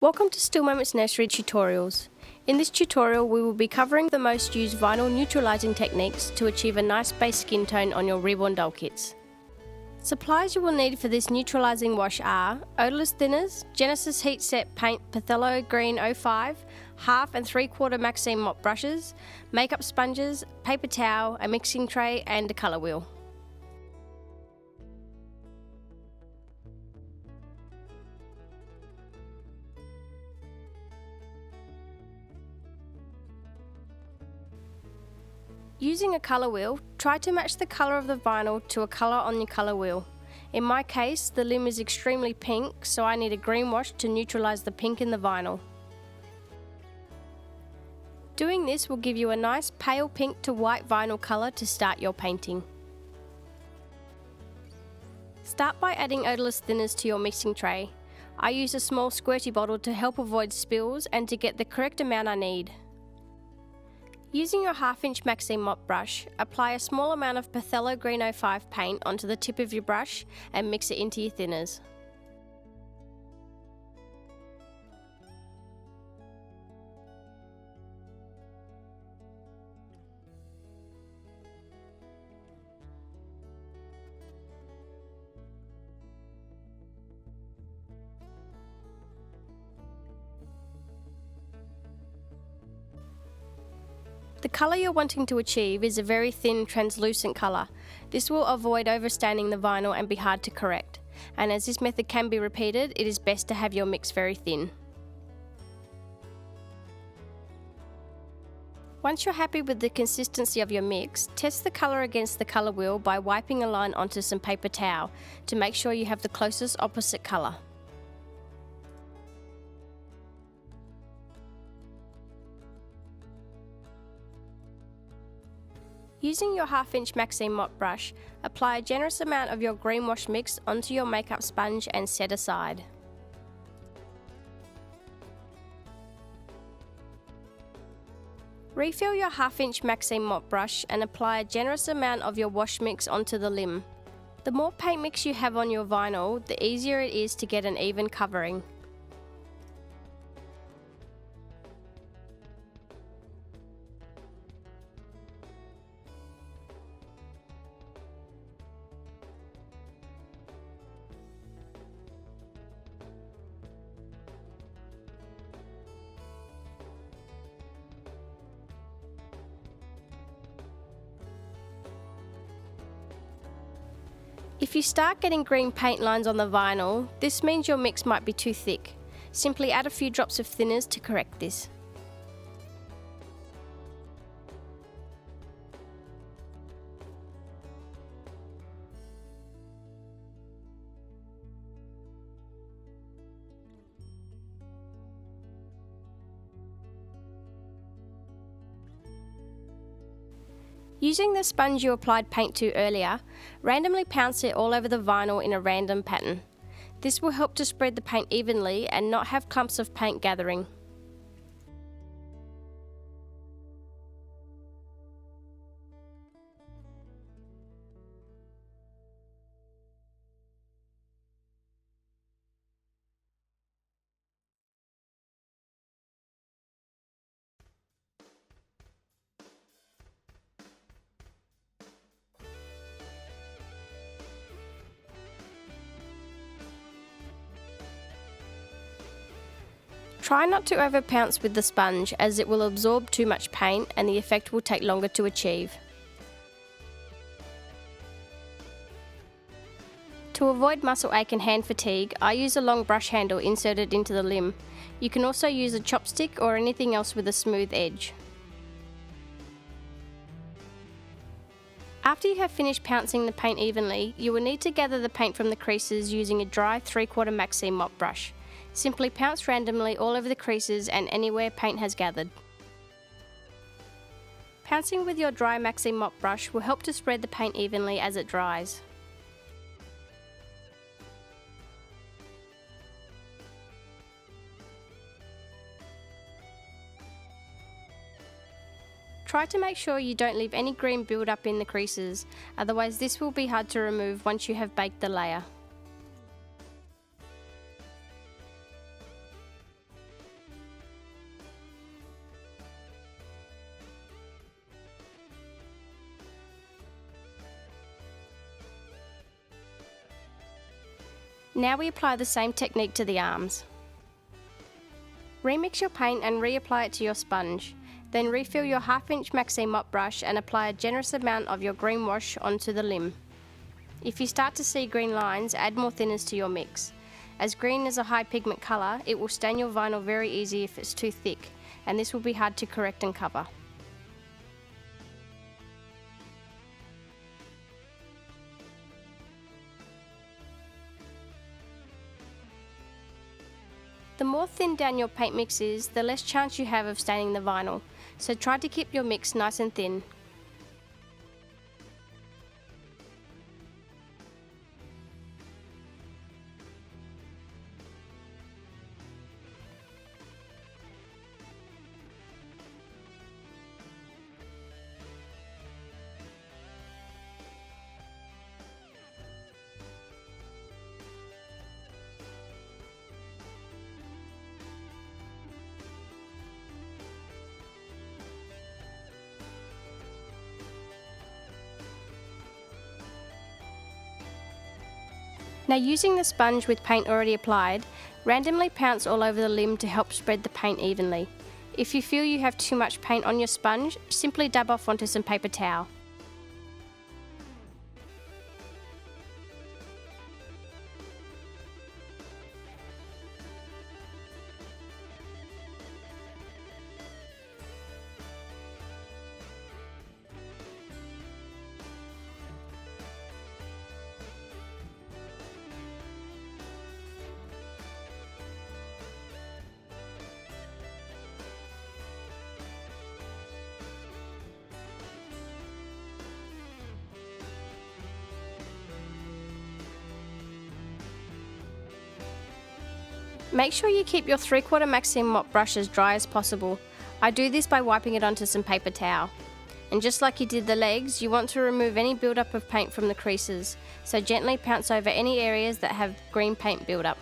Welcome to Still Moments Nursery Tutorials. In this tutorial we will be covering the most used vinyl neutralizing techniques to achieve a nice base skin tone on your reborn doll kits. Supplies you will need for this neutralizing wash are odorless thinners, Genesis Heat Set Paint Pathello Green 05, 1/2 and 3/4 Maxine mop brushes, makeup sponges, paper towel, a mixing tray and a colour wheel. Using a colour wheel, try to match the colour of the vinyl to a colour on your colour wheel. In my case, the limb is extremely pink, so I need a green wash to neutralise the pink in the vinyl. Doing this will give you a nice pale pink to white vinyl colour to start your painting. Start by adding odorless thinners to your mixing tray. I use a small squirty bottle to help avoid spills and to get the correct amount I need. Using your 1/2 inch Maxine mop brush, apply a small amount of Pathello Green 05 paint onto the tip of your brush and mix it into your thinners. The colour you're wanting to achieve is a very thin, translucent colour. This will avoid overstaining the vinyl and be hard to correct. And as this method can be repeated, it is best to have your mix very thin. Once you're happy with the consistency of your mix, test the colour against the colour wheel by wiping a line onto some paper towel to make sure you have the closest opposite colour. Using your 1/2 inch Maxine mop brush, apply a generous amount of your green wash mix onto your makeup sponge and set aside. Refill your 1/2 inch Maxine mop brush and apply a generous amount of your wash mix onto the limb. The more paint mix you have on your vinyl, the easier it is to get an even covering. If you start getting green paint lines on the vinyl, this means your mix might be too thick. Simply add a few drops of thinners to correct this. Using the sponge you applied paint to earlier, randomly pounce it all over the vinyl in a random pattern. This will help to spread the paint evenly and not have clumps of paint gathering. Try not to over pounce with the sponge as it will absorb too much paint and the effect will take longer to achieve. To avoid muscle ache and hand fatigue, I use a long brush handle inserted into the limb. You can also use a chopstick or anything else with a smooth edge. After you have finished pouncing the paint evenly, you will need to gather the paint from the creases using a dry 3/4 Maxine mop brush. Simply pounce randomly all over the creases and anywhere paint has gathered. Pouncing with your dry Maxine mop brush will help to spread the paint evenly as it dries. Try to make sure you don't leave any green build up in the creases, otherwise this will be hard to remove once you have baked the layer. Now we apply the same technique to the arms. Remix your paint and reapply it to your sponge. Then refill your 1/2 inch maxi mop brush and apply a generous amount of your green wash onto the limb. If you start to see green lines, add more thinners to your mix. As green is a high pigment colour, it will stain your vinyl very easy if it's too thick, and this will be hard to correct and cover. The more thinned down your paint mix is, the less chance you have of staining the vinyl, so try to keep your mix nice and thin. Now, using the sponge with paint already applied, randomly pounce all over the limb to help spread the paint evenly. If you feel you have too much paint on your sponge, simply dab off onto some paper towel. Make sure you keep your 3/4 maxi mop brush as dry as possible. I do this by wiping it onto some paper towel. And just like you did the legs, you want to remove any buildup of paint from the creases, so gently pounce over any areas that have green paint buildup.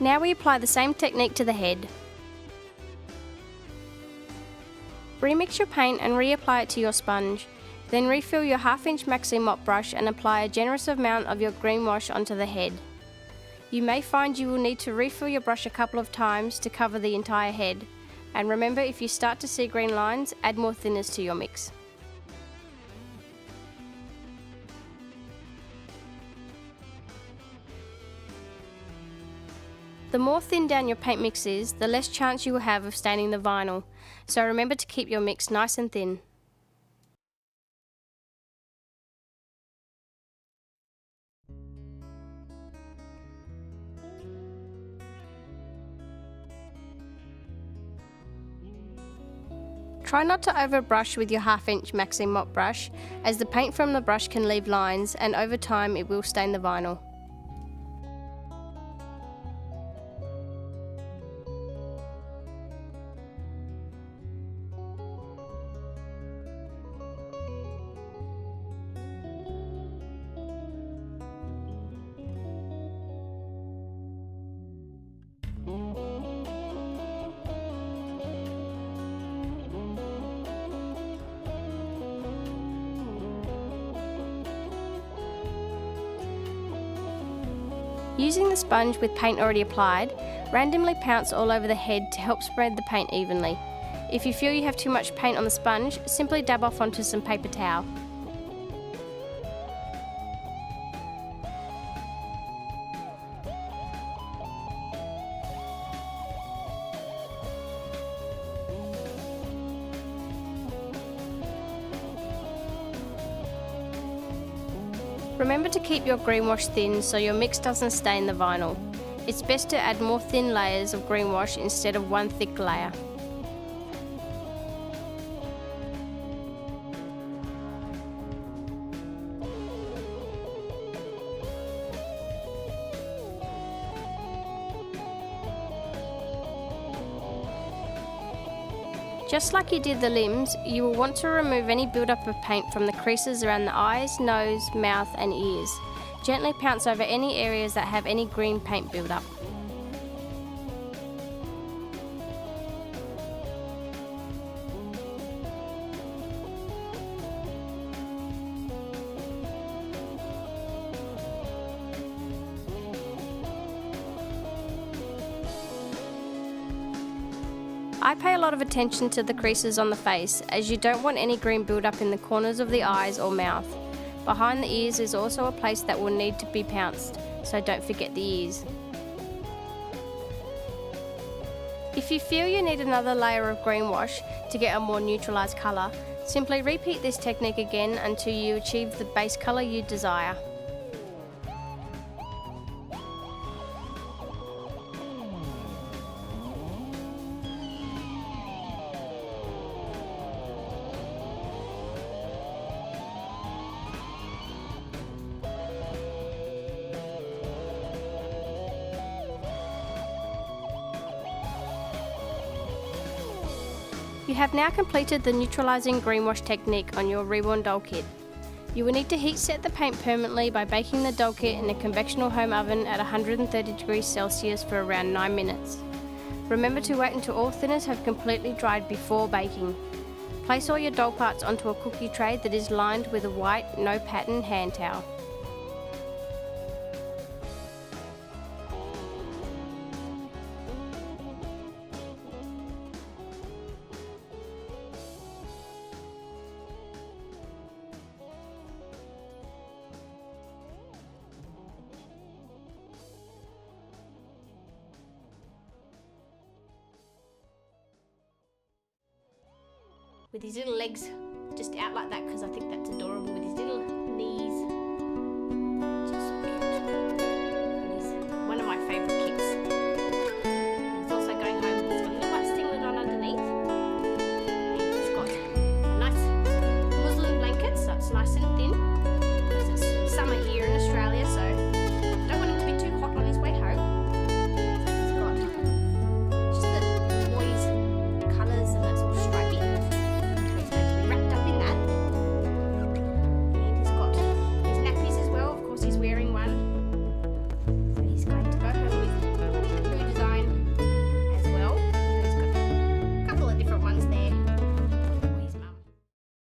Now we apply the same technique to the head. Remix your paint and reapply it to your sponge. Then refill your 1/2 inch maxi mop brush and apply a generous amount of your green wash onto the head. You may find you will need to refill your brush a couple of times to cover the entire head. And remember, if you start to see green lines, add more thinners to your mix. The more thin down your paint mix is, the less chance you will have of staining the vinyl, so remember to keep your mix nice and thin. Try not to overbrush with your 1/2 inch maxi mop brush, as the paint from the brush can leave lines and over time it will stain the vinyl. Using the sponge with paint already applied, randomly pounce all over the head to help spread the paint evenly. If you feel you have too much paint on the sponge, simply dab off onto some paper towel. Remember to keep your green wash thin so your mix doesn't stain the vinyl. It's best to add more thin layers of green wash instead of one thick layer. Just like you did the limbs, you will want to remove any buildup of paint from the creases around the eyes, nose, mouth and ears. Gently pounce over any areas that have any green paint buildup. I pay a lot of attention to the creases on the face, as you don't want any green buildup in the corners of the eyes or mouth. Behind the ears is also a place that will need to be pounced, so don't forget the ears. If you feel you need another layer of green wash to get a more neutralised colour, simply repeat this technique again until you achieve the base colour you desire. You have now completed the neutralising green wash technique on your reborn doll kit. You will need to heat set the paint permanently by baking the doll kit in a convectional home oven at 130 degrees Celsius for around 9 minutes. Remember to wait until all thinners have completely dried before baking. Place all your doll parts onto a cookie tray that is lined with a white, no pattern hand towel. With his little legs just out like that, because I think that's adorable, with his little knees.